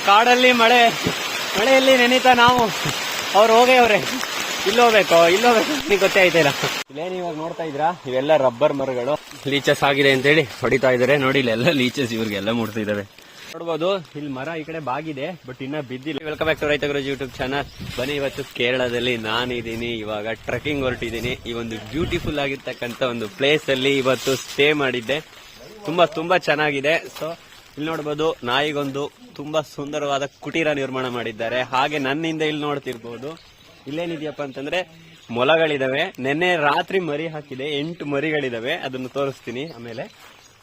ಕಾಡಲ್ಲಿ ಮಳೆಯಲ್ಲಿ ನೆನೀತಾ ನಾವು ಅವ್ರು ಹೋಗವ್ರೆ. ಇಲ್ಲೋಗ್ಬೇಕು ನಿಮಗೆ ಗೊತ್ತೇ ಆಯ್ತಿಲ್ಲ. ಇಲ್ಲೇನು ಇವಾಗ ನೋಡ್ತಾ ಇದ್ರಾ, ಇವೆಲ್ಲ ರಬ್ಬರ್ ಮರಗಳು ಲೀಚಸ್ ಆಗಿದೆ ಅಂತೇಳಿ ಹೊಡಿತಾ ಇದಾರೆ. ನೋಡಿ ಇಲ್ಲೆಲ್ಲ ಲೀಚಸ್ ಇವ್ರಿಗೆಲ್ಲ ಮುಡ್ತಿದಾವೆ. ನೋಡ್ಬೋದು ಇಲ್ಲಿ ಮರ ಈ ಕಡೆ ಬಾಗಿದೆ, ಬಟ್ ಇನ್ನ ಬಿದ್ದಿಲ್ಲ. ವೆಲ್ಕಮ್ ಬ್ಯಾಕ್ ಟು ರೈತ ಗುರೂಜಿ ಯೂಟ್ಯೂಬ್ ಚಾನಲ್. ಬನ್ನಿ, ಇವತ್ತು ಕೇರಳದಲ್ಲಿ ನಾನಿದ್ದೀನಿ. ಇವಾಗ ಟ್ರೆಕ್ಕಿಂಗ್ ಹೊರಟಿದ್ದೀನಿ. ಈ ಒಂದು ಬ್ಯೂಟಿಫುಲ್ ಆಗಿರ್ತಕ್ಕಂಥ ಒಂದು ಪ್ಲೇಸ್ ಅಲ್ಲಿ ಇವತ್ತು ಸ್ಟೇ ಮಾಡಿದ್ದೆ. ತುಂಬಾ ಚೆನ್ನಾಗಿದೆ. ಸೊ ಇಲ್ಲಿ ನೋಡ್ಬೋದು, ನಾಯಿಗೊಂದು ತುಂಬಾ ಸುಂದರವಾದ ಕುಟೀರ ನಿರ್ಮಾಣ ಮಾಡಿದ್ದಾರೆ. ಹಾಗೆ ನನ್ನಿಂದ ಇಲ್ಲಿ ನೋಡ್ತಿರ್ಬೋದು, ಇಲ್ಲೇನಿದೆಯಪ್ಪ ಅಂತಂದ್ರೆ ಮೊಲಗಳಿದಾವೆ. ನೆನ್ನೆ ರಾತ್ರಿ ಮರಿ ಹಾಕಿದೆ, 8 ಮರಿಗಳಿದಾವೆ. ಅದನ್ನು ತೋರಿಸ್ತೀನಿ ಆಮೇಲೆ.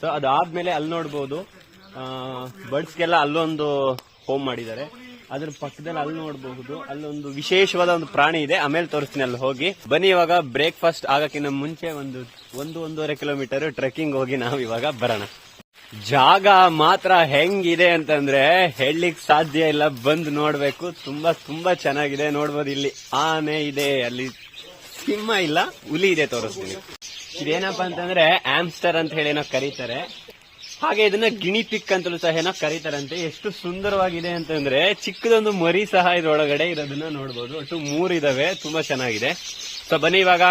ಸೊ ಅದಾದ್ಮೇಲೆ ಅಲ್ಲಿ ನೋಡ್ಬೋದು ಬರ್ಡ್ಸ್ಗೆಲ್ಲ ಅಲ್ಲೊಂದು ಹೋಮ್ ಮಾಡಿದ್ದಾರೆ. ಅದ್ರ ಪಕ್ಕದಲ್ಲಿ ಅಲ್ಲಿ ನೋಡಬಹುದು, ಅಲ್ಲೊಂದು ವಿಶೇಷವಾದ ಒಂದು ಪ್ರಾಣಿ ಇದೆ. ಆಮೇಲೆ ತೋರಿಸ್ತೀನಿ, ಅಲ್ಲಿ ಹೋಗಿ ಬನ್ನಿ. ಇವಾಗ ಬ್ರೇಕ್ಫಾಸ್ಟ್ ಆಗಕ್ಕಿಂತ ಮುಂಚೆ ಒಂದೂವರೆ ಕಿಲೋಮೀಟರ್ ಟ್ರೆಕ್ಕಿಂಗ್ ಹೋಗಿ ನಾವು ಇವಾಗ ಬರೋಣ. ಜಾಗ ಮಾತ್ರ ಹೆಂಗಿದೆ ಅಂತಂದ್ರೆ ಹೇಳಲಿಕ್ಕೆ ಸಾಧ್ಯ ಇಲ್ಲ, ಬಂದು ನೋಡ್ಬೇಕು. ತುಂಬಾ ಚೆನ್ನಾಗಿದೆ. ನೋಡ್ಬೋದು, ಇಲ್ಲಿ ಆನೆ ಇದೆ, ಅಲ್ಲಿ ಸಿಂಹ ಇಲ್ಲ, ಹುಲಿ ಇದೆ. ತೋರಿಸ್ತೀನಿ. ಇದೇನಪ್ಪಾ ಅಂತಂದ್ರೆ ಆಮ್ಸ್ಟರ್ ಅಂತ ಹೇಳಿ ಏನೋ ಕರೀತಾರೆ. ಹಾಗೆ ಇದನ್ನ ಗಿಣಿ ಪಿಕ್ ಅಂತಲೂ ಸಹ ಏನೋ ಕರೀತಾರಂತೆ. ಎಷ್ಟು ಸುಂದರವಾಗಿದೆ ಅಂತಂದ್ರೆ ಚಿಕ್ಕದೊಂದು ಮರಿ ಸಹ ಇದ್ರೊಳಗಡೆ ಇರೋದನ್ನ ನೋಡ್ಬೋದು. ಒಟ್ಟು 3 ಇದಾವೆ. ತುಂಬಾ ಚೆನ್ನಾಗಿದೆ. ಸೊ ಬನ್ನಿ, ಇವಾಗ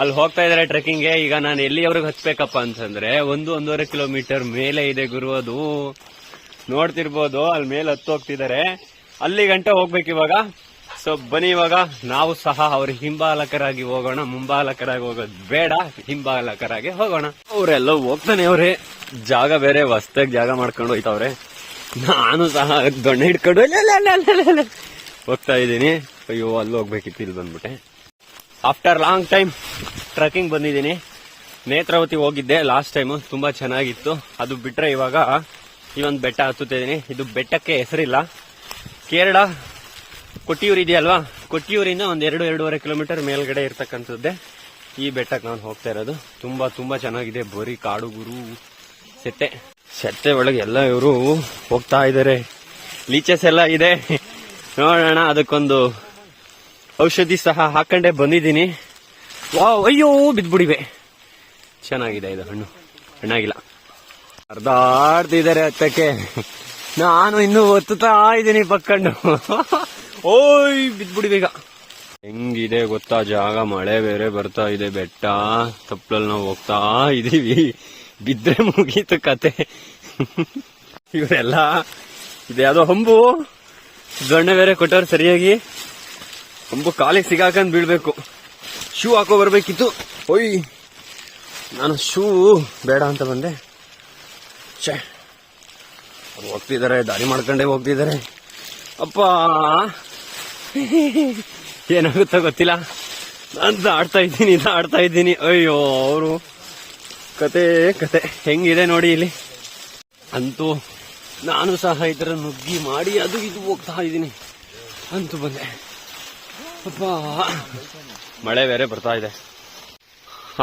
ಅಲ್ಲಿ ಹೋಗ್ತಾ ಇದಾರೆ ಟ್ರೆಕ್ಕಿಂಗ್ಗೆ. ಈಗ ನಾನು ಎಲ್ಲಿವರೆಗೂ ಹತ್ಬೇಕಪ್ಪ ಅಂತಂದ್ರೆ 1-1.5 ಕಿಲೋಮೀಟರ್ ಮೇಲೆ ಇದೆ ಗುರು. ಅದು ನೋಡ್ತಿರ್ಬೋದು, ಅಲ್ಲಿ ಮೇಲೆ ಹೋಗ್ತಿದ್ದಾರೆ. ಅಲ್ಲಿ ಗಂಟೆ ಹೋಗ್ಬೇಕು ಇವಾಗ. ಸೊ ಬನ್ನಿ, ಇವಾಗ ನಾವು ಸಹ ಅವ್ರ ಹಿಂಬಾಲಕರಾಗಿ ಹೋಗೋಣ. ಮುಂಬಾಲಕರಾಗಿ ಹೋಗೋದು ಬೇಡ, ಹಿಂಬಾಲಕರಾಗಿ ಹೋಗೋಣ. ಅವರೆಲ್ಲ ಹೋಗ್ತಾನೆ ಅವ್ರೆ. ಜಾಗ ಬೇರೆ ಹೊಸ್ದಾಗಿ ಜಾಗ ಮಾಡ್ಕೊಂಡು ಹೋಯ್ತವ್ರೆ. ನಾನು ಸಹ ದೊಣ್ಣೆ ಹಿಡ್ಕೊಂಡು ಹೋಗ್ತಾ ಇದ್ದೀನಿ. ಅಯ್ಯೋ, ಅಲ್ಲಿ ಹೋಗ್ಬೇಕಿತ್ತು, ಇಲ್ಲಿ ಬಂದ್ಬಿಟ್ಟೆ. ಆಫ್ಟರ್ ಲಾಂಗ್ ಟೈಮ್ ಟ್ರೆಕ್ಕಿಂಗ್ ಬಂದಿದ್ದೀನಿ. ನೇತ್ರಾವತಿ ಹೋಗಿದ್ದೆ ಲಾಸ್ಟ್ ಟೈಮ್, ತುಂಬಾ ಚೆನ್ನಾಗಿತ್ತು. ಅದು ಬಿಟ್ರೆ ಇವಾಗ ಈ ಒಂದು ಬೆಟ್ಟ ಹತ್ತುತ್ತಿದ್ದೀನಿ. ಇದು ಬೆಟ್ಟಕ್ಕೆ ಹೆಸರಿಲ್ಲ. ಕೇರಳ ಕೊಟ್ಟಿಯೂರು ಇದೆಯಲ್ವಾ, ಕೊಟ್ಟಿಯೂರಿಂದ 2-2.5 ಕಿಲೋಮೀಟರ್ ಮೇಲ್ಗಡೆ ಇರ್ತಕ್ಕಂಥದ್ದೇ ಈ ಬೆಟ್ಟಕ್ಕೆ ನಾನು ಹೋಗ್ತಾ ಇರೋದು. ತುಂಬಾ ಚೆನ್ನಾಗಿದೆ. ಬರೀ ಕಾಡು ಗುರು. ಸೆತ್ತೆ ಒಳಗೆ ಎಲ್ಲ ಇವರು ಹೋಗ್ತಾ ಇದ್ದಾರೆ. ಲೀಚಸ್ ಎಲ್ಲ ಇದೆ, ನೋಡೋಣ. ಅದಕ್ಕೊಂದು ಔಷಧಿ ಸಹ ಹಾಕೊಂಡೇ ಬಂದಿದ್ದೀನಿ. ವಾವ್, ಅಯ್ಯೋ ಬಿದ್ಬಿಡಿವೆ. ಚೆನ್ನಾಗಿದೆ ಇದು ಹಣ್ಣು, ಹಣ್ಣಾಗಿಲ್ಲ. ಅರ್ಧಾಡ್ತಿದ್ದಾರೆ ಹತ್ತಕ್ಕೆ. ನಾನು ಇನ್ನೂ ಒತ್ತುತ್ತಾ ಇದ್ದೀನಿ ಪಕ್ಕಂಡು. ಓಯ್ ಬಿದ್ಬಿಡಿವೀಗ. ಹೆಂಗಿದೆ ಗೊತ್ತಾ ಜಾಗ? ಮಳೆ ಬೇರೆ ಬರ್ತಾ ಇದೆ. ಬೆಟ್ಟ ತಪ್ಪಲಲ್ಲಿ ನಾವು ಹೋಗ್ತಾ ಇದೀವಿ. ಬಿದ್ರೆ ಮುಗೀತು ಕತೆ. ಇವರೆಲ್ಲ ಇದ್ಯಾವುದೋ ಹಂಬು ದೊಣ್ಣೆ ಬೇರೆ ಕೊಟ್ಟವ್ರು ಸರಿಯಾಗಿ. ಹಂಬು ಕಾಲಿಗೆ ಸಿಗಾಕಂದ್ ಬೀಳ್ಬೇಕು. ಶೂ ಹಾಕೋ ಬರ್ಬೇಕಿತ್ತು. ಓಯ್, ನಾನು ಶೂ ಬೇಡ ಅಂತ ಬಂದೆ. ಅವ್ರು ಹೋಗ್ತಿದ್ದಾರೆ, ದಾರಿ ಮಾಡ್ಕೊಂಡೇ ಹೋಗ್ತಿದ್ದಾರೆ. ಅಪ್ಪ, ಏನಾಗುತ್ತೋ ಗೊತ್ತಿಲ್ಲ. ನಾನು ಆಡ್ತಾ ಇದ್ದೀನಿ. ಅಯ್ಯೋ, ಅವರು ಕತೆ ಹೆಂಗಿದೆ ನೋಡಿ ಇಲ್ಲಿ. ಅಂತೂ ನಾನು ಸಹ ಇದರ ನುಗ್ಗಿ ಮಾಡಿ ಅದು ಇದು ಹೋಗ್ತಾ ಇದ್ದೀನಿ. ಅಂತೂ ಬಂದೆ. ಅಪ್ಪ, ಮಳೆ ಬೇರೆ ಬರ್ತಾ ಇದೆ.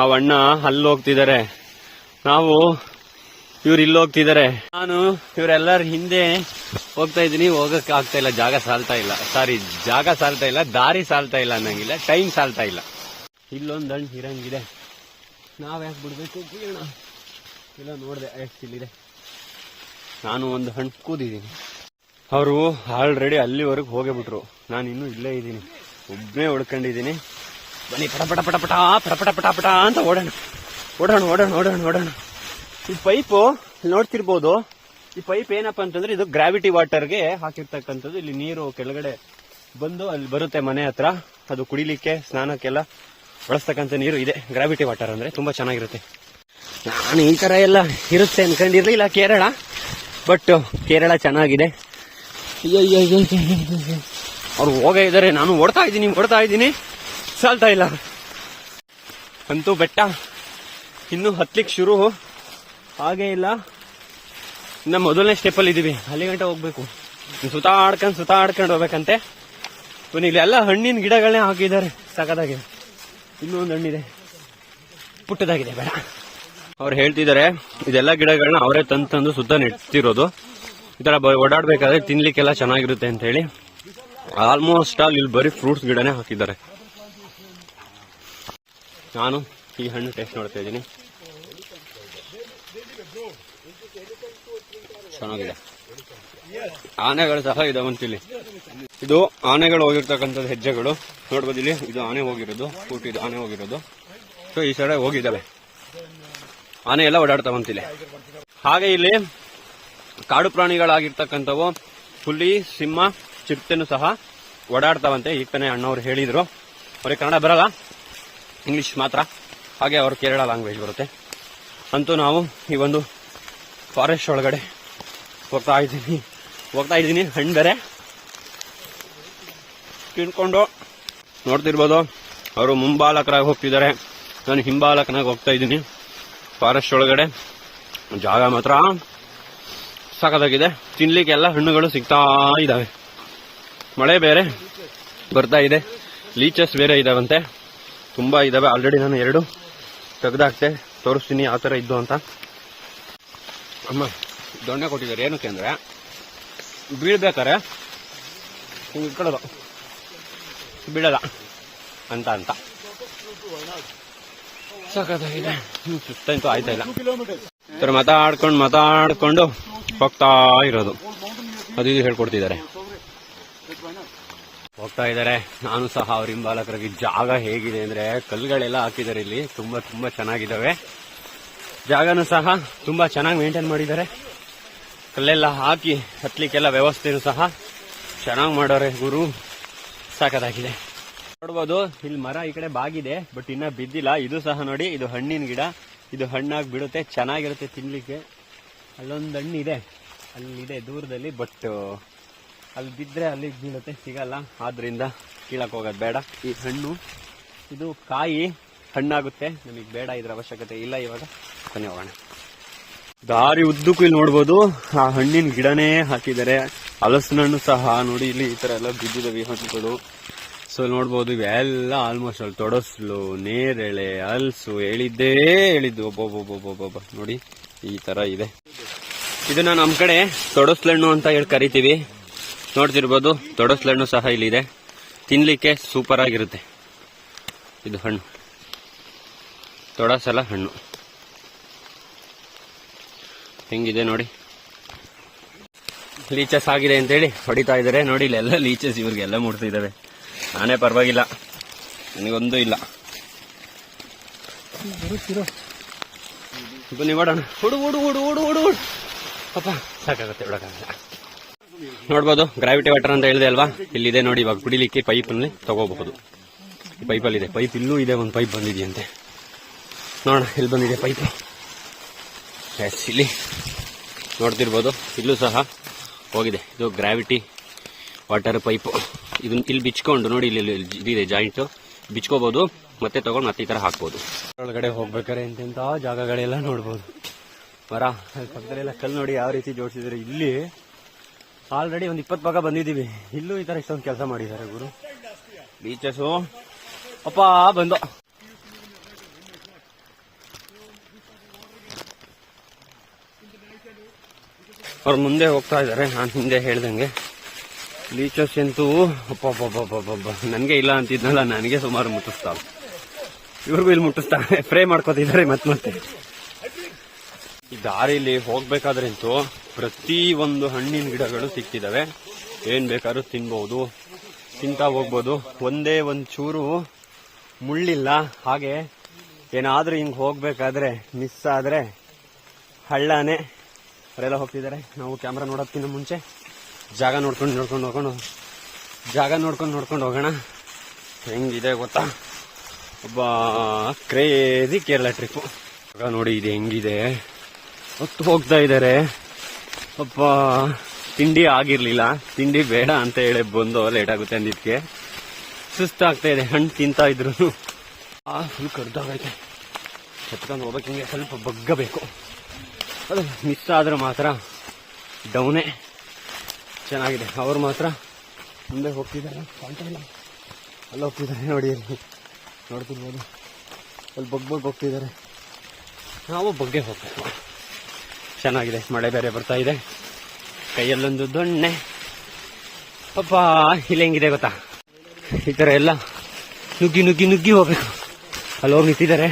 ಆ ಅಣ್ಣ ಅಲ್ಲಿ ಹೋಗ್ತಿದ್ದಾರೆ, ಇವ್ರು ಇಲ್ಲಿ ಹೋಗ್ತಿದ್ದಾರೆ. ನಾನು ಇವರೆಲ್ಲರ ಹಿಂದೆ ಹೋಗ್ತಾ ಇದ್ದೀನಿ. ಹೋಗಕ್ಕೆ ಆಗ್ತಾ ಇಲ್ಲ, ಜಾಗ ಸಾಲ್ತಾ ಇಲ್ಲ. ದಾರಿ ಸಾಲ್ತಾ ಇಲ್ಲ ಅನ್ನಂಗಿಲ್ಲ, ಟೈಮ್ ಸಾಲ್ತಾ ಇಲ್ಲ. ಇಲ್ಲೊಂದು ಹಣ್ಣು ಇರಂಗಿದೆ, ನಾವ್ಯಾಕೆ ಬಿಡ್ಬೇಕು ಕೇಳೋಣ. ಇಲ್ಲ ನೋಡಿದೆ ಎಷ್ಟು ಇಲ್ಲಿದೆ. ನಾನು ಒಂದು ಹಣ್ಣು ಕೂದಿದ್ದೀನಿ. ಅವರು ಆಲ್ರೆಡಿ ಅಲ್ಲಿವರೆಗೂ ಹೋಗೇ ಬಿಟ್ರು. ನಾನು ಇನ್ನೂ ಇಲ್ಲೇ ಇದ್ದೀನಿ, ಒಬ್ಬನೇ ಉಳ್ಕೊಂಡಿದ್ದೀನಿ. ಬನ್ನಿ, ಪಟ ಅಂತ ಓಡೋಣ. ಈ ಪೈಪು ನೋಡ್ತಿರ್ಬೋದು. ಈ ಪೈಪ್ ಏನಪ್ಪಾ ಅಂತಂದ್ರೆ ಇದು ಗ್ರಾವಿಟಿ ವಾಟರ್ಗೆ ಹಾಕಿರ್ತಕ್ಕಂಥದ್ದು. ಇಲ್ಲಿ ನೀರು ಕೆಳಗಡೆ ಬಂದು ಅಲ್ಲಿ ಬರುತ್ತೆ ಮನೆ ಹತ್ರ. ಅದು ಕುಡಿಲಿಕ್ಕೆ, ಸ್ನಾನಕ್ಕೆಲ್ಲ ಬಳಸ್ತಕ್ಕಂಥ ನೀರು ಇದೆ. ಗ್ರಾವಿಟಿ ವಾಟರ್ ಅಂದ್ರೆ ತುಂಬಾ ಚೆನ್ನಾಗಿರುತ್ತೆ. ನಾನು ಈ ತರ ಎಲ್ಲ ಇರುತ್ತೆ ಅನ್ಕೊಂಡಿರ್ಲಿಲ್ಲ ಕೇರಳ, ಬಟ್ ಕೇರಳ ಚೆನ್ನಾಗಿದೆ. ಅವ್ರು ಹೋಗೇ ಇದ್ದಾರೆ, ನಾನು ಓಡ್ತಾ ಇದ್ದೀನಿ, ಸಾಲ್ತಾ ಇಲ್ಲ. ಅಂತೂ ಬೆಟ್ಟ ಇನ್ನು ಹತ್ಲಿಕ್ಕೆ ಶುರು ಹಾಗೇ ಇಲ್ಲ. ಇನ್ನ ಮೊದಲನೇ ಸ್ಟೆಪ್ ಅಲ್ಲಿ ಇದೀವಿ. ಅಲ್ಲಿ ಗಂಟೆ ಹೋಗ್ಬೇಕು. ಸುತ್ತಾಡ್ಕೊಂಡು ಹೋಗ್ಬೇಕಂತೆ. ಇಲ್ಲೆಲ್ಲ ಹಣ್ಣಿನ ಗಿಡಗಳನ್ನೇ ಹಾಕಿದ್ದಾರೆ, ಸಾಕಾಗಿದೆ. ಇನ್ನೂ ಒಂದು ಹಣ್ಣಿದೆ, ಪುಟ್ಟದಾಗಿದೆ, ಬೇಡ. ಅವ್ರು ಹೇಳ್ತಿದ್ದಾರೆ ಇದೆಲ್ಲ ಗಿಡಗಳನ್ನ ಅವರೇ ತಂದು ಸುತ್ತ ನೆಡ್ತಿರೋದು. ಈ ತರ ಓಡಾಡ್ಬೇಕಾದ್ರೆ ತಿನ್ಲಿಕ್ಕೆಲ್ಲ ಚೆನ್ನಾಗಿರುತ್ತೆ ಅಂತ ಹೇಳಿ ಆಲ್ಮೋಸ್ಟ್ ಆಲ್ ಇಲ್ಲಿ ಬರೀ ಫ್ರೂಟ್ಸ್ ಗಿಡನೇ ಹಾಕಿದ್ದಾರೆ. ನಾನು ಈ ಹಣ್ಣು ಟೇಸ್ಟ್ ಮಾಡ್ತಾ ಇದ್ದೀನಿ. ಚೆನ್ನಾಗಿದೆ. ಆನೆಗಳು ಸಹ ಇದಾವಂತಿಲ್ಲಿ. ಇದು ಆನೆಗಳು ಹೋಗಿರ್ತಕ್ಕಂಥದ್ದು ಹೆಜ್ಜೆಗಳು ನೋಡ್ಬೋದು ಇಲ್ಲಿ. ಇದು ಆನೆ ಹೋಗಿರೋದು, ಇದು ಆನೆ ಹೋಗಿರೋದು. ಸೊ ಈ ಸೈಡ್ ಹೋಗಿದ್ದಾವೆ ಆನೆ ಎಲ್ಲ ಓಡಾಡ್ತಾವಂತಿಲ್ಲಿ. ಹಾಗೆ ಇಲ್ಲಿ ಕಾಡು ಪ್ರಾಣಿಗಳಾಗಿರ್ತಕ್ಕಂಥವು ಹುಲಿ, ಸಿಂಹ, ಚಿರತೆನೂ ಸಹ ಓಡಾಡ್ತಾವಂತೆ. ಈಗ ತಾನೇ ಅಣ್ಣವ್ರು ಹೇಳಿದ್ರು. ಅವ್ರಿಗೆ ಕನ್ನಡ ಬರಲ್ಲ, ಇಂಗ್ಲಿಷ್ ಮಾತ್ರ. ಹಾಗೆ ಅವ್ರ ಕೇರಳ ಲ್ಯಾಂಗ್ವೇಜ್ ಬರುತ್ತೆ. ಅಂತೂ ನಾವು ಈ ಒಂದು ಫಾರೆಸ್ಟ್ ಒಳಗಡೆ ಹೋಗ್ತಾ ಇದ್ದೀನಿ. ಹಣ್ಣು ಬೇರೆ ತಿನ್ಕೊಂಡು ನೋಡ್ತಿರ್ಬೋದು. ಅವರು ಮುಂಬಾಲಕರಾಗಿ ಹೋಗ್ತಿದ್ದಾರೆ, ನಾನು ಹಿಂಬಾಲಕನಾಗಿ ಹೋಗ್ತಾ ಇದ್ದೀನಿ. ಫಾರೆಸ್ಟ್ ಒಳಗಡೆ ಜಾಗ ಮಾತ್ರ ಸಾಕಾಗಿದೆ. ತಿನ್ಲಿಕ್ಕೆಲ್ಲ ಹಣ್ಣುಗಳು ಸಿಗ್ತಾ ಇದಾವೆ. ಮಳೆ ಬೇರೆ ಬರ್ತಾ ಇದೆ. ಲೀಚಸ್ ಬೇರೆ ಇದಾವಂತೆ, ತುಂಬಾ ಇದಾವೆ. ಆಲ್ರೆಡಿ ನಾನು 2 ತೆಗೆದಾಕ್ತೆ, ತೋರಿಸ್ತೀನಿ ಯಾವ ತರ ಇದ್ದು ಅಂತ. ಅಮ್ಮ ದೊಣ್ಣೆ ಕೊಟ್ಟಿದ್ದಾರೆ. ಏನಕ್ಕೆ ಅಂದ್ರೆ ಬೀಳ್ಬೇಕಾರೆ ಹಿಂಗೆ ಇಟ್ಕೊಳ್ಳೋದು, ಬೀಳಲ್ಲ ಅಂತ ಸಾಕಾಗಿದೆ. ಸುಸ್ತಂತೂ ಆಯ್ತಾ ಇಲ್ಲ. ಮಾತಾಡ್ಕೊಂಡು ಹೋಗ್ತಾ ಇರೋದು. ಅದು ಇದು ಹೇಳ್ಕೊಡ್ತಿದ್ದಾರೆ, ಹೋಗ್ತಾ ಇದ್ದಾರೆ. ನಾನು ಸಹ ಅವ್ರ ಹಿಂಬಾಲಕರಿಗೆ. ಜಾಗ ಹೇಗಿದೆ ಅಂದ್ರೆ ಕಲ್ಲುಗಳೆಲ್ಲ ಹಾಕಿದ್ದಾರೆ ಇಲ್ಲಿ, ತುಂಬಾ ತುಂಬಾ ಚೆನ್ನಾಗಿದ್ದಾವೆ. ಜಾಗನೂ ಸಹ ತುಂಬಾ ಚೆನ್ನಾಗಿ ಮೇಂಟೈನ್ ಮಾಡಿದ್ದಾರೆ. ಕಲ್ಲೆಲ್ಲ ಹಾಕಿ ಹತ್ಲಿಕ್ಕೆಲ್ಲ ವ್ಯವಸ್ಥೆನೂ ಸಹ ಚೆನ್ನಾಗಿ ಮಾಡೋರೆ ಗುರು. ಸಾಕಾಗಿದೆ. ನೋಡ್ಬೋದು ಇಲ್ಲಿ ಮರ ಈ ಕಡೆ ಬಾಗಿದೆ, ಬಟ್ ಇನ್ನ ಬಿದ್ದಿಲ್ಲ. ಇದು ಸಹ ನೋಡಿ, ಇದು ಹಣ್ಣಿನ ಗಿಡ. ಇದು ಹಣ್ಣಾಗಿ ಬಿಡುತ್ತೆ, ಚೆನ್ನಾಗಿರುತ್ತೆ ತಿನ್ಲಿಕ್ಕೆ. ಅಲ್ಲೊಂದು ಹಣ್ಣಿದೆ, ಅಲ್ಲಿದೆ ದೂರದಲ್ಲಿ, ಬಟ್ ಅಲ್ಲಿ ಬಿದ್ದರೆ ಅಲ್ಲಿಗೆ ಬೀಳುತ್ತೆ, ಸಿಗಲ್ಲ. ಆದ್ರಿಂದ ಕೀಳಕ್ ಹೋಗೋದು ಬೇಡ. ಈ ಹಣ್ಣು ಇದು ಕಾಯಿ ಹಣ್ಣಾಗುತ್ತೆ, ನಮಗೆ ಬೇಡ, ಇದ್ರ ಅವಶ್ಯಕತೆ ಇಲ್ಲ. ಇವಾಗ ಕೊನೆ ಹೋಗೋಣ. ದಾರಿ ಉದ್ದಕ್ಕೂ ಇಲ್ಲಿ ನೋಡ್ಬೋದು ಆ ಹಣ್ಣಿನ ಗಿಡನೇ ಹಾಕಿದ್ದಾರೆ. ಹಲಸಿನ ಹಣ್ಣು ಸಹ ನೋಡಿ ಇಲ್ಲಿ ಈ ತರ ಎಲ್ಲ ಬಿದ್ದಿದ್ದಾವೆ ಹಣ್ಣುಗಳು. ಸೊ ನೋಡ್ಬೋದು ಇವೆಲ್ಲ ಆಲ್ಮೋಸ್ಟ್ ಅಲ್ಲಿ ತೊಡಸ್ಲು, ನೇರಳೆ, ಹಲ್ಸು ಹೇಳಿದ್ದು ಒಬ್ಬೊಬ್ಬೊಬ್ಬೊಬ್ಬೊಬ್ಬ ನೋಡಿ ಈ ತರ ಇದೆ. ಇದನ್ನ ನಮ್ ಕಡೆ ತೊಡಸ್ಲಣ್ಣು ಅಂತ ಹೇಳಿ ಕರಿತೀವಿ. ನೋಡ್ತಿರ್ಬೋದು ತೊಡಸ್ಲಣ್ಣು ಸಹ ಇಲ್ಲಿದೆ. ತಿನ್ಲಿಕ್ಕೆ ಸೂಪರ್ ಆಗಿರುತ್ತೆ ಇದು ಹಣ್ಣು, ತೊಡಸಲ ಹಣ್ಣು. ಹೆಂಗಿದೆ ನೋಡಿ. ಲೀಚಸ್ ಆಗಿದೆ ಅಂತೇಳಿ ಹೊಡಿತಾ ಇದಾರೆ ನೋಡಿ. ಇಲ್ಲೆಲ್ಲ ಲೀಚಸ್ ಇವ್ರಿಗೆಲ್ಲ ಮುಟ್ತಿದ್ದಾವೆ. ನಾನೇ ಪರವಾಗಿಲ್ಲ, ನನಗೊಂದು ಇಲ್ಲ. ಬನ್ನಿ ಓಡೋಣ. ಹುಡು ಪಾಪ ಸಾಕಾಗುತ್ತೆ, ಹೊಡಕ್ಕಾಗಲ್ಲ. ನೋಡ್ಬೋದು ಗ್ರಾವಿಟಿ ವಾಟರ್ ಅಂತ ಹೇಳಿದೆ ಅಲ್ವಾ, ಇಲ್ಲಿದೆ ನೋಡಿ. ಇವಾಗ ಕುಡಿಲಿಕ್ಕೆ ಪೈಪಲ್ಲಿ ತಗೋಬಹುದು. ಈ ಪೈಪಲ್ಲಿ ಇದೆ, ಪೈಪ್ ಇಲ್ಲೂ ಇದೆ. ಒಂದು ಪೈಪ್ ಬಂದಿದೆಯಂತೆ, ನೋಡೋಣ ಎಲ್ಲಿ ಬಂದಿದೆ ಪೈಪ್. ಎಸ್ ಇಲ್ಲಿ ನೋಡ್ತಿರ್ಬೋದು, ಇಲ್ಲೂ ಸಹ ಹೋಗಿದೆ. ಇದು ಗ್ರಾವಿಟಿ ವಾಟರ್ ಪೈಪ್. ಇದನ್ನ ಇಲ್ಲಿ ಬಿಚ್ಕೊಂಡು ನೋಡಿ, ಇಲ್ಲಿ ಇದಿದೆ ಜಾಯಿಂಟ್, ಬಿಚ್ಕೋಬಹುದು. ಮತ್ತೆ ತಗೊಂಡು ಮತ್ತೆ ಈ ತರ ಹಾಕ್ಬೋದು. ಒಳಗಡೆ ಹೋಗ್ಬೇಕಾರೆ ಎಂತೆಂತ ಜಾಗಗಳೆಲ್ಲ ನೋಡ್ಬೋದು. ಮರ ಪಕ್ಕದಲ್ಲೆಲ್ಲ ಕಲ್ಲು ನೋಡಿ ಯಾವ ರೀತಿ ಜೋಡಿಸಿದ್ರೆ. ಇಲ್ಲಿ ಆಲ್ರೆಡಿ ಒಂದು 20 ಭಾಗ ಬಂದಿದ್ದೀವಿ. ಇಲ್ಲೂ ಈ ತರ ಇಷ್ಟೊಂದು ಕೆಲಸ ಮಾಡಿದ್ದಾರೆ ಗುರು. ಬೀಚಸ್ಸು ಅಪ್ಪ ಬಂದು ಅವ್ರು ಮುಂದೆ ಹೋಗ್ತಾ ಇದ್ದಾರೆ. ನಾನು ಹಿಂದೆ ಹೇಳ್ದಂಗೆ ಬೀಚಸ್ ಅಂತೂ ಅಪ್ಪ ನನಗೆ ಇಲ್ಲ ಅಂತಿದ್ನಲ್ಲ, ನನಗೆ ಸುಮಾರು ಮುಟ್ಟಿಸ್ತಾವೆ. ಇವ್ರಿಗೂ ಇಲ್ಲಿ ಮುಟ್ಟಿಸ್ತಾರೆ, ಫ್ರೈ ಮಾಡ್ಕೋತಿದ್ದಾರೆ ಮತ್ತೆ. ಈ ದಾರಿಲಿ ಹೋಗ್ಬೇಕಾದ್ರೆ ಅಂತೂ ಪ್ರತಿ ಒಂದು ಹಣ್ಣಿನ ಗಿಡಗಳು ಸಿಕ್ತಿದಾವೆ. ಏನ್ ಬೇಕಾದ್ರೂ ತಿನ್ಬಹುದು, ತಿಂತಾ ಹೋಗ್ಬೋದು. ಒಂದೇ ಒಂದು ಚೂರು ಮುಳ್ಳಿಲ್ಲ. ಹಾಗೆ ಏನಾದ್ರೂ ಹಿಂಗ್ ಹೋಗ್ಬೇಕಾದ್ರೆ ಮಿಸ್ ಆದ್ರೆ ಹಳ್ಳಾನೆ. ಅವರೆಲ್ಲ ಹೋಗ್ತಿದ್ದಾರೆ. ನಾವು ಕ್ಯಾಮ್ರಾ ನೋಡೋದಕ್ಕಿಂತ ಮುಂಚೆ ಜಾಗ ನೋಡ್ಕೊಂಡು ಹೋಗೋಣ. ಹೆಂಗಿದೆ ಗೊತ್ತಾ, ಒಬ್ಬ ಕ್ರೇಜಿ ಕೇರಳ ಟ್ರಿಪ್. ನೋಡಿ ಇದು ಹೆಂಗಿದೆ, ಹೊತ್ತು ಹೋಗ್ತಾ ಇದ್ದಾರೆ. ಅಪ್ಪ ತಿಂಡಿ ಆಗಿರ್ಲಿಲ್ಲ, ತಿಂಡಿ ಬೇಡ ಅಂತ ಹೇಳಿ ಬಂದು ಲೇಟ್ ಆಗುತ್ತೆ ಅಂದಿದ್ಕೆ ಸುಸ್ತಾಗ್ತಾ ಇದೆ. ಹಣ್ಣು ತಿಂತಾ ಇದ್ರು ಫುಲ್ ಕರ್ದಾಗೈತೆ. ಎತ್ಕೊಂಡು ಹೋಗ್ಬೇಕು, ಹಿಂಗೆ ಸ್ವಲ್ಪ ಬಗ್ಗಬೇಕು. ಅದು ಮಿಸ್ ಆದ್ರೆ ಮಾತ್ರ ಡೌನೇ. ಚೆನ್ನಾಗಿದೆ. ಅವ್ರು ಮಾತ್ರ ಮುಂದೆ ಹೋಗ್ತಿದ್ದಾರೆ, ಕಾಣ್ತಾ ಇಲ್ಲ. ಅಲ್ಲಿ ಹೋಗ್ತಿದ್ದಾರೆ ನೋಡಿ, ನೋಡ್ತಿರ್ಬೋದು. ಅಲ್ಲಿ ಬಗ್ಗ ಹೋಗ್ತಿದ್ದಾರೆ. ನಾವು ಬಗ್ಗೆ ಹೋಗ್ಬೇಕು. ಚೆನ್ನಾಗಿದೆ. ಮಳೆ ಬೇರೆ ಬರ್ತಾ ಇದೆ. ಕೈಯಲ್ಲೊಂದು ದೊಣ್ಣೆ. ಪಾಪ ಇಲ್ಲಿ ಹೆಂಗಿದೆ ಗೊತ್ತಾ, ಈ ತರ ಎಲ್ಲ ನುಗ್ಗಿ ಹೋಗ್ಬೇಕು. ಅಲ್ಲಿ ಹೋಗಿ ನಿಂತಿದ್ದಾರೆ.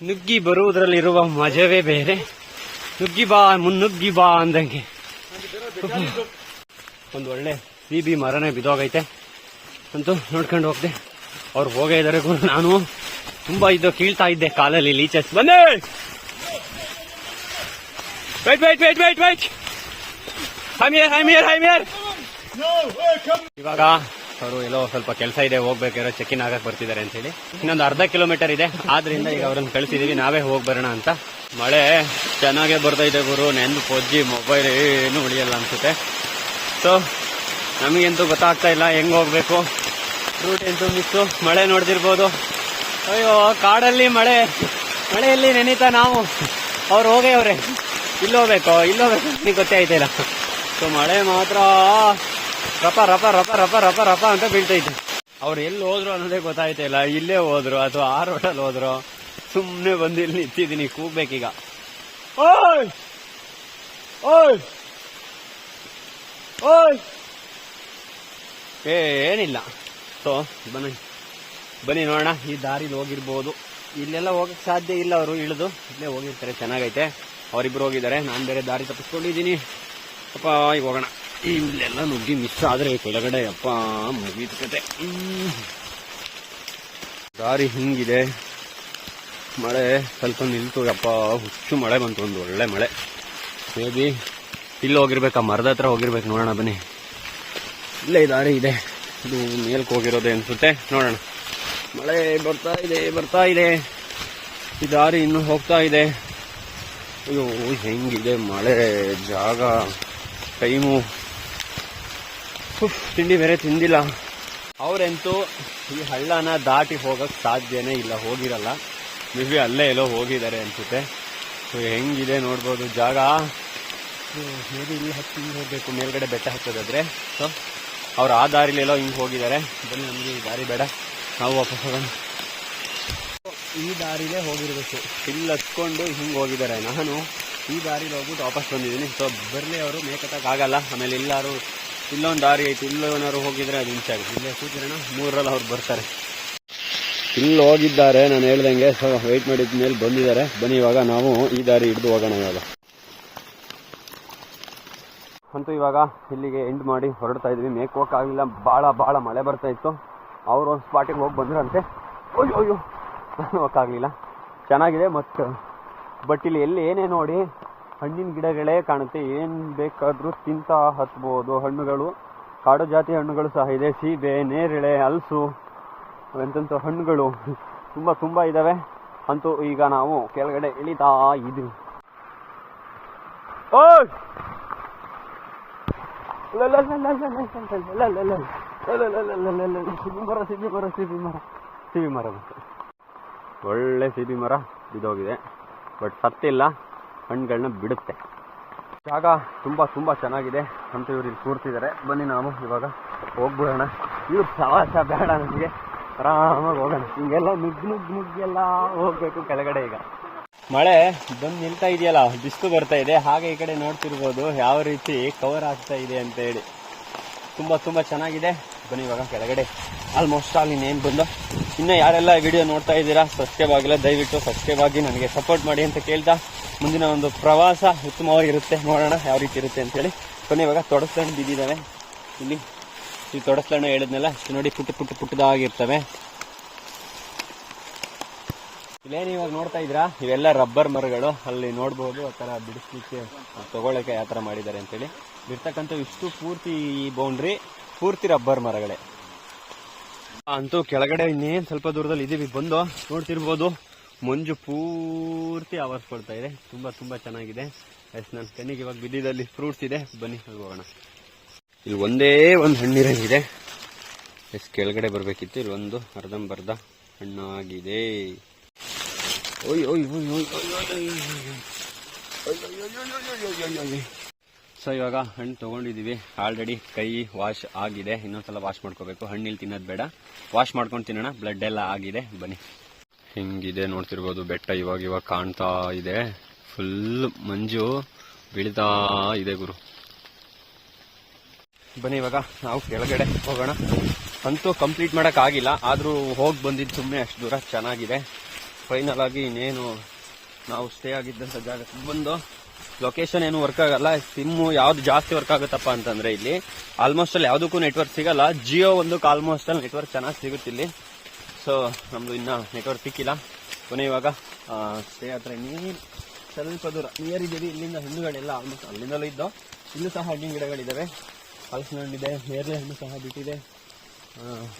ನುಗ್ಗಿ ಬರುವುದರಲ್ಲಿರುವ ಮಜವೇ ಬೇರೆ. ನುಗ್ಗಿ ಬಾ ಮುನ್ನುಗ್ಗಿ ಬಾ ಅಂದಂಗೆ ಒಂದು ಒಳ್ಳೆ CB ಮರನೇ ಬಿದ್ದೋಗೈತೆ ಅಂತೂ ನೋಡ್ಕೊಂಡು ಹೋಗ್ದೆ. ಅವ್ರು ಹೋಗೇ ಇದಾರೆ. ನಾನು ತುಂಬಾ ಕೀಳ್ತಾ ಇದ್ದೆ ಕಾಲಲ್ಲಿ ಲೀಚಸ್. ಬಂದೆ ವೈಟ್ ಇವಾಗ ಅವರು ಎಲ್ಲೋ ಸ್ವಲ್ಪ ಕೆಲಸ ಇದೆ, ಹೋಗ್ಬೇಕಾರೋ ಚೆಕ್-ಇನ್ ಆಗಕ್ ಬರ್ತಿದ್ದಾರೆ ಅಂತ ಹೇಳಿ. ಇನ್ನೊಂದು ಅರ್ಧ ಕಿಲೋಮೀಟರ್ ಇದೆ, ಆದ್ರಿಂದ ಈಗ ಅವ್ರನ್ನ ಕಳಿಸಿದೀವಿ, ನಾವೇ ಹೋಗಿ ಬರೋಣ ಅಂತ. ಮಳೆ ಚೆನ್ನಾಗೇ ಬರ್ತಾ ಇದೆ ಗುರು. ನೆಂದು ಪೊಜ್ಜಿ ಮೊಬೈಲ್ ಏನು ಉಳಿಯಲ್ಲ ಅನ್ಸುತ್ತೆ. ಸೊ ನಮಗಂತೂ ಗೊತ್ತಾಗ್ತಾ ಇಲ್ಲ ಹೆಂಗ್ ಹೋಗ್ಬೇಕು. ರೂಟ್ ಎಂತೂ ಮಿಸ್ಸು. ಮಳೆ ನೋಡ್ತಿರ್ಬೋದು. ಅಯ್ಯೋ ಕಾಡಲ್ಲಿ ಮಳೆಯಲ್ಲಿ ನೆನೀತಾ ನಾವು ಅವ್ರು ಹೋಗವ್ರೆ. ಇಲ್ಲೋಗ್ಬೇಕು ನಿಮಗೆ ಗೊತ್ತೇ ಆಯ್ತಿಲ್ಲ. ಸೊ ಮಳೆ ಮಾತ್ರ ರಪ ರಪ ರಪ ರಪ ರಪ ರಪ ಅಂತ ಬೀಳ್ತೈತೆ. ಅವ್ರು ಎಲ್ಲಿ ಹೋದ್ರು ಅನ್ನೋದೇ ಗೊತ್ತಾಯ್ತಾ ಇಲ್ಲ. ಇಲ್ಲೇ ಹೋದ್ರು ಅಥವಾ ಆ ರೋಡಲ್ಲಿ ಹೋದ್ರು. ಸುಮ್ಮನೆ ಬಂದು ಇಲ್ಲಿ ನಿಂತಿದ್ದೀನಿ, ಕೂಗ್ಬೇಕೀಗ. ಓಯ್ ಓಯ್ ಓಯ್ ಏನಿಲ್ಲ. ಸೊ ಬನ್ನಿ ನೋಡೋಣ. ಈ ದಾರಿಲಿ ಹೋಗಿರ್ಬೋದು. ಇಲ್ಲೆಲ್ಲ ಹೋಗಕ್ ಸಾಧ್ಯ ಇಲ್ಲ, ಅವರು ಇಳಿದು ಇಲ್ಲೇ ಹೋಗಿರ್ತಾರೆ. ಚೆನ್ನಾಗೈತೆ. ಅವರಿಬ್ರು ಹೋಗಿದ್ದಾರೆ, ನಾನು ಬೇರೆ ದಾರಿ ತಪ್ಪಿಸ್ಕೊಂಡಿದ್ದೀನಿ. ಅಪ್ಪ ಈಗ ಹೋಗೋಣ. ಇಲ್ಲೆಲ್ಲ ನುಗ್ಗಿ ಮಿಸ್ ಆದ್ರೆ ಕೆಳಗಡೆ ಅಪ್ಪ ಮುಗೀತು ಕತೆ. ದಾರಿ ಹಿಂಗಿದೆ. ಮಳೆ ಸ್ವಲ್ಪ ನಿಲ್ತು. ಅಪ್ಪ ಹುಚ್ಚು ಮಳೆ ಬಂತು, ಒಂದು ಒಳ್ಳೆ ಮಳೆ. ಮೇ ಬಿ ಇಲ್ಲಿ ಹೋಗಿರ್ಬೇಕು, ಆ ಮರದ ಹತ್ರ ಹೋಗಿರ್ಬೇಕು. ನೋಡೋಣ ಬನ್ನಿ. ಇಲ್ಲೇ ದಾರಿ ಇದೆ, ಇದು ಮೇಲ್ಕ್ ಹೋಗಿರೋದೆ ಅನ್ಸುತ್ತೆ. ನೋಡೋಣ. ಮಳೆ ಬರ್ತಾ ಇದೆ. ಈ ದಾರಿ ಇನ್ನೂ ಹೋಗ್ತಾ ಇದೆ. ಅಯ್ಯೋ ಹೆಂಗಿದೆ ಮಳೆ, ಜಾಗ, ಟೈಮು. ತಿಂಡಿ ಬೇರೆ ತಿಂದಿಲ್ಲ. ಅವರಂತೂ ಈ ಹಳ್ಳನ ದಾಟಿ ಹೋಗಕ್ ಸಾಧ್ಯನೇ ಇಲ್ಲ, ಹೋಗಿರಲ್ಲ. ಮೇ ಬಿ ಅಲ್ಲೇ ಎಲ್ಲೋ ಹೋಗಿದ್ದಾರೆ ಅನ್ಸುತ್ತೆ. ಸೊ ಹೆಂಗಿದೆ ನೋಡ್ಬೋದು ಜಾಗ. ಮೇ ಬಿ ಇಲ್ಲಿ ಹಿಂಗೆ ಹೋಗ್ಬೇಕು, ಮೇಲ್ಗಡೆ ಬೆಟ್ಟ ಹತ್ತೋದಾದ್ರೆ. ಸೊ ಅವ್ರು ಆ ದಾರಿಲೆಲ್ಲೋ ಹಿಂಗೆ ಹೋಗಿದ್ದಾರೆ. ಬನ್ನಿ, ನಮಗೆ ಈ ದಾರಿ ಬೇಡ, ನಾವು ವಾಪಸ್ ಹೋಗೋಣ. ಈ ದಾರಿಲೇ ಹೋಗಿರ್ಬೇಕು. ಇಲ್ಲಿ ಹತ್ಕೊಂಡು ಹಿಂಗೆ ಹೋಗಿದ್ದಾರೆ. ನಾನು ಈ ದಾರಿಲಿ ಹೋಗ್ಬಿಟ್ಟು ವಾಪಸ್ ಬಂದಿದ್ದೀನಿ. ಸೊ ಬರಲಿ, ಅವರು ಮೇಕತ್ತಾಗಲ್ಲ. ಆಮೇಲೆ ಇಲ್ಲೊಂದು ದಾರಿ ಐತಿ, ಇಲ್ಲೋನಾರು ಹೋಗಿದ್ರೆ ಅದು ಹಿಂಸೆ ಆಗುತ್ತೆ. ಇಲ್ಲೇ ಕೂತಿರೋಣ, 3ರಲ್ಲಿ ಅವ್ರು ಬರ್ತಾರೆ. ಇಲ್ಲಿ ಹೋಗಿದ್ದಾರೆ ನಾನು ಹೇಳ್ದಂಗೆ. ಸೊ ವೆಯ್ಟ್ ಮಾಡಿದ ಮೇಲೆ ಬಂದಿದ್ದಾರೆ. ಬನ್ನಿ ಇವಾಗ ನಾವು ಈ ದಾರಿ ಹಿಡಿದು ಹೋಗೋಣ. ಇವಾಗ ಅಂತೂ ಇವಾಗ ಇಲ್ಲಿಗೆ ಎಂಡ್ ಮಾಡಿ ಹೊರಡ್ತಾ ಇದ್ವಿ. ಮೇಕ್ ಹೋಗಕ್ಕಾಗಲಿಲ್ಲ, ಭಾಳ ಮಳೆ ಬರ್ತಾ ಇತ್ತು. ಅವರು ಒಂದು ಸ್ಪಾಟಿಗೆ ಹೋಗಿ ಬಂದ್ರಂತೆ. ಅಯ್ಯೋ ನಾನು ಹೋಗಕ್ಕಾಗಲಿಲ್ಲ. ಚೆನ್ನಾಗಿದೆ ಬಟ್ ಇಲ್ಲಿ ಎಲ್ಲಿ ಏನೇ ನೋಡಿ ಹಣ್ಣಿನ ಗಿಡಗಳೇ ಕಾಣುತ್ತೆ. ಏನು ಬೇಕಾದರೂ ತಿಂತಾ ಹತ್ಬೋದು. ಹಣ್ಣುಗಳು, ಕಾಡು ಜಾತಿ ಹಣ್ಣುಗಳು ಸಹ ಇದೆ. ಸೀಬೆ, ನೇರಳೆ, ಹಲಸು, ಎಂತೆಂಥ ಹಣ್ಣುಗಳು ತುಂಬ ಇದ್ದಾವೆ. ಅಂತೂ ಈಗ ನಾವು ಕೆಳಗಡೆ ಇಳಿತಾ ಇದ್ವಿ. ಓಯ್ ಸಿಬಿ ಮರ ಒಳ್ಳೆ ಸಿಬಿ ಮರ ಬಿದ್ದೋಗಿದೆ. ಬಟ್ ಸತ್ತಿಲ್ಲ, ಹಣ್ಣುಗಳನ್ನ ಬಿಡುತ್ತೆ. ಜಾಗ ತುಂಬ ಚೆನ್ನಾಗಿದೆ. ಅಂತ ಇವ್ರು ಇಲ್ಲಿ ಕೂರ್ತಿದ್ದಾರೆ. ಬನ್ನಿ ನಾವು ಇವಾಗ ಹೋಗ್ಬಿಡೋಣ. ಇವ್ರು ಪ್ರವಾಸ ಬೇಡ ನಮಗೆ, ಆರಾಮಾಗಿ ಹೋಗೋಣ. ಹಿಂಗೆಲ್ಲ ನುಗ್ಗೆಲ್ಲ ಹೋಗ್ಬೇಕು ಕೆಳಗಡೆ. ಈಗ ಮಳೆ ಬಂದು ನಿಲ್ತಾ ಇದೆಯಲ್ಲ, ಬಿಸಿಲು ಬರ್ತಾ ಇದೆ. ಹಾಗೆ ಈ ಕಡೆ ನೋಡ್ತಿರ್ಬೋದು ಯಾವ ರೀತಿ ಕವರ್ ಆಗ್ತಾ ಇದೆ ಅಂತ ಹೇಳಿ. ತುಂಬ ಚೆನ್ನಾಗಿದೆ. ಬನ್ನಿ ಇವಾಗ ಕೆಳಗಡೆ ಆಲ್ಮೋಸ್ಟ್ ಆಲ್ ಇನ್ನೇನು ಬಂದು. ಇನ್ನು ಯಾರೆಲ್ಲ ವಿಡಿಯೋ ನೋಡ್ತಾ ಇದ್ದೀರಾ ಸಬ್ಸ್ಕ್ರೈಬ್ ಆಗಿಲ್ಲ, ದಯವಿಟ್ಟು ಸಬ್ಸ್ಕ್ರೈಬ್ ಆಗಿ ನನಗೆ ಸಪೋರ್ಟ್ ಮಾಡಿ ಅಂತ ಕೇಳ್ತಾ, ಮುಂದಿನ ಒಂದು ಪ್ರವಾಸ ಉತ್ತಮವಾಗಿರುತ್ತೆ. ನೋಡೋಣ ಯಾವ ರೀತಿ ಇರುತ್ತೆ ಅಂತೇಳಿ. ಬನ್ನಿ ಇವಾಗ ತೊಡಸ್ಲಣ್ಣು ಬಿದ್ದಿದ್ದಾವೆ. ಇಲ್ಲಿ ಈ ತೊಡಸ್ಲಣ್ಣು ಹೇಳಿದ್ನೆಲ್ಲ ಇಷ್ಟು ನೋಡಿ, ಪುಟ್ಟದಾಗಿರ್ತವೆ. ಇಲ್ಲೇನು ಇವಾಗ ನೋಡ್ತಾ ಇದ್ರಾ, ಇವೆಲ್ಲ ರಬ್ಬರ್ ಮರಗಳು. ಅಲ್ಲಿ ನೋಡ್ಬೋದು ಆ ಥರ ಬಿಡಿಸ್ಲಿಕ್ಕೆ, ತಗೊಳ್ಳೋಕೆ ಯಾವ ಥರ ಮಾಡಿದ್ದಾರೆ ಅಂತೇಳಿ. ಇರ್ತಕ್ಕಂಥ ಇಷ್ಟು ಪೂರ್ತಿ ಈ ಬೌಂಡ್ರಿ ಪೂರ್ತಿ ರಬ್ಬರ್ ಮರಗಳೇ. ಅಂತೂ ಕೆಳಗಡೆ ಇನ್ನೇನು ಸ್ವಲ್ಪ ದೂರದಲ್ಲಿ ಇದೀವಿ. ಬಂದು ನೋಡ್ತಿರ್ಬೋದು, ಮಂಜು ಪೂರ್ತಿ ಆವರಿಸ್ಕೊಳ್ತಾ ಇದೆ. ತುಂಬ ಚೆನ್ನಾಗಿದೆ. ನನ್ನ ಕಣ್ಣಿಗೆ ಇವಾಗ ಬಿದ್ದಿದ್ದಲ್ಲಿ ಫ್ರೂಟ್ಸ್ ಇದೆ. ಬನ್ನಿ ಹೋಗೋಣ. ಇಲ್ಲಿ ಒಂದೇ ಒಂದು ಹಣ್ಣಿರಂಗಿದೆ. ಕೆಳಗಡೆ ಬರಬೇಕಿತ್ತು. ಇಲ್ಲಿ ಒಂದು ಅರ್ಧಂಬರ್ಧ ಹಣ್ಣಾಗಿದೆ. ಸೊ ಇವಾಗ ಹಣ್ಣು ತೊಗೊಂಡಿದ್ದೀವಿ. ಆಲ್ರೆಡಿ ಕೈ ವಾಶ್ ಆಗಿದೆ. ಇನ್ನೊಂದ್ಸಲ ವಾಶ್ ಮಾಡ್ಕೋಬೇಕು. ಹಣ್ಣಿಲ್ಲಿ ತಿನ್ನೋದು ಬೇಡ, ವಾಶ್ ಮಾಡ್ಕೊಂಡು ತಿನ್ನೋಣ. ಬ್ಲಡ್ ಎಲ್ಲ ಆಗಿದೆ. ಬನ್ನಿ. ಹಿಂಗಿದೆ ನೋಡ್ತಿರ್ಬೋದು ಬೆಟ್ಟ. ಇವಾಗ ಕಾಣ್ತಾ ಇದೆ. ಫುಲ್ ಮಂಜು ಬೀಳ್ತಾ ಇದೆ ಗುರು. ಬನ್ನಿ ಇವಾಗ ನಾವು ಕೆಳಗಡೆ ಹೋಗೋಣ. ಅಂತೂ ಕಂಪ್ಲೀಟ್ ಮಾಡೋಕ್ಕಾಗಿಲ್ಲ, ಆದರೂ ಹೋಗಿ ಬಂದಿದ್ದು ಸುಮ್ಮನೆ. ಅಷ್ಟು ದೂರ ಚೆನ್ನಾಗಿದೆ. ಫೈನಲ್ ಆಗಿ ಇನ್ನೇನು ನಾವು ಸ್ಟೇ ಆಗಿದ್ದಂಥ ಜಾಗಕ್ಕೆ ಬಂದು ಲೊಕೇಶನ್ ಏನು ವರ್ಕ್ ಆಗಲ್ಲ. ಸಿಮ್ಮು ಯಾವ್ದು ಜಾಸ್ತಿ ವರ್ಕ್ ಆಗುತ್ತಪ್ಪ ಅಂತಂದ್ರೆ ಇಲ್ಲಿ ಆಲ್ಮೋಸ್ಟ್ ಅಲ್ಲಿ ಯಾವ್ದಕ್ಕೂ ನೆಟ್ವರ್ಕ್ ಸಿಗಲ್ಲ. ಜಿಯೋ ಒಂದಕ್ಕೆ ಆಲ್ಮೋಸ್ಟ್ ಅಲ್ಲಿ ನೆಟ್ವರ್ಕ್ ಚೆನ್ನಾಗಿ ಸಿಗುತ್ತೆ ಇಲ್ಲಿ. ಸೊ ನಮ್ದು ಇನ್ನ ನೆಟ್ವರ್ಕ್ ಸಿಕ್ಕಿಲ್ಲ. ಕೊನೆ ಇವಾಗ ಸ್ಟೇ ಹತ್ರ ನೀರು ಸ್ವಲ್ಪ ದೂರ ನಿಯರ್ ಇದ್ದೀವಿ. ಇಲ್ಲಿಂದ ಹಣ್ಣುಗಳೆಲ್ಲ ಆಲ್ಮೋಸ್ಟ್ ಅಲ್ಲಿಂದಲೂ ಇದ್ದೋ. ಇಲ್ಲೂ ಸಹ ಹಣ್ಣಿನ ಗಿಡಗಳಿದ್ದಾವೆ. ಹಲಸಿನ ಹಣ್ಣಿದೆ, ನೇರಳೆ ಹಣ್ಣು ಸಹ ಬಿಟ್ಟಿದೆ.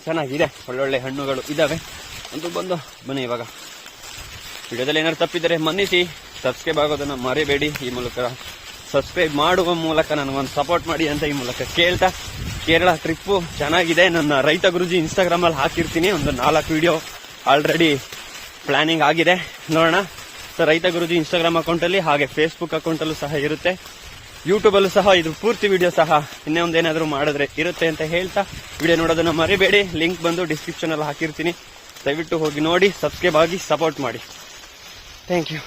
ಚೆನ್ನಾಗಿದೆ, ಒಳ್ಳೊಳ್ಳೆ ಹಣ್ಣುಗಳು ಇದಾವೆ. ಅಂತೂ ಬನ್ನಿ ಇವಾಗ ವಿಡಿಯೋದಲ್ಲಿ ಏನಾದ್ರು ತಪ್ಪಿದರೆ ಮನ್ನಿಸಿ. ಸಬ್ಸ್ಕ್ರೈಬ್ ಆಗೋದನ್ನ ಮರಿಬೇಡಿ. ಈ ಮೂಲಕ ಸಬ್ಸ್ಕ್ರೈಬ್ ಮಾಡುವ ಮೂಲಕ ನನಗೊಂದು ಸಪೋರ್ಟ್ ಮಾಡಿ ಅಂತ ಈ ಮೂಲಕ ಕೇಳ್ತಾ, ಕೇರಳ ಟ್ರಿಪ್ಪು ಚೆನ್ನಾಗಿದೆ. ನನ್ನ ರೈತ ಗುರುಜಿ ಇನ್ಸ್ಟಾಗ್ರಾಮ್ ಅಲ್ಲಿ ಹಾಕಿರ್ತೀನಿ. ಒಂದು 4 ವಿಡಿಯೋ ಆಲ್ರೆಡಿ ಪ್ಲಾನಿಂಗ್ ಆಗಿದೆ, ನೋಡೋಣ. ಸೊ ರೈತ ಗುರುಜಿ ಇನ್ಸ್ಟಾಗ್ರಾಮ್ ಅಕೌಂಟಲ್ಲಿ ಹಾಗೆ ಫೇಸ್ಬುಕ್ ಅಕೌಂಟಲ್ಲೂ ಸಹ ಇರುತ್ತೆ. ಯೂಟ್ಯೂಬ್ ಅಲ್ಲೂ ಸಹ ಇದು ಪೂರ್ತಿ ವಿಡಿಯೋ ಸಹ ಇನ್ನೇ ಒಂದೇನಾದ್ರೂ ಮಾಡಿದ್ರೆ ಇರುತ್ತೆ ಅಂತ ಹೇಳ್ತಾ ವಿಡಿಯೋ ನೋಡೋದನ್ನ ಮರಿಬೇಡಿ. ಲಿಂಕ್ ಬಂದು ಡಿಸ್ಕ್ರಿಪ್ಷನ್ ಅಲ್ಲಿ ಹಾಕಿರ್ತೀನಿ. ದಯವಿಟ್ಟು ಹೋಗಿ ನೋಡಿ, ಸಬ್ಸ್ಕ್ರೈಬ್ ಆಗಿ ಸಪೋರ್ಟ್ ಮಾಡಿ. Thank you.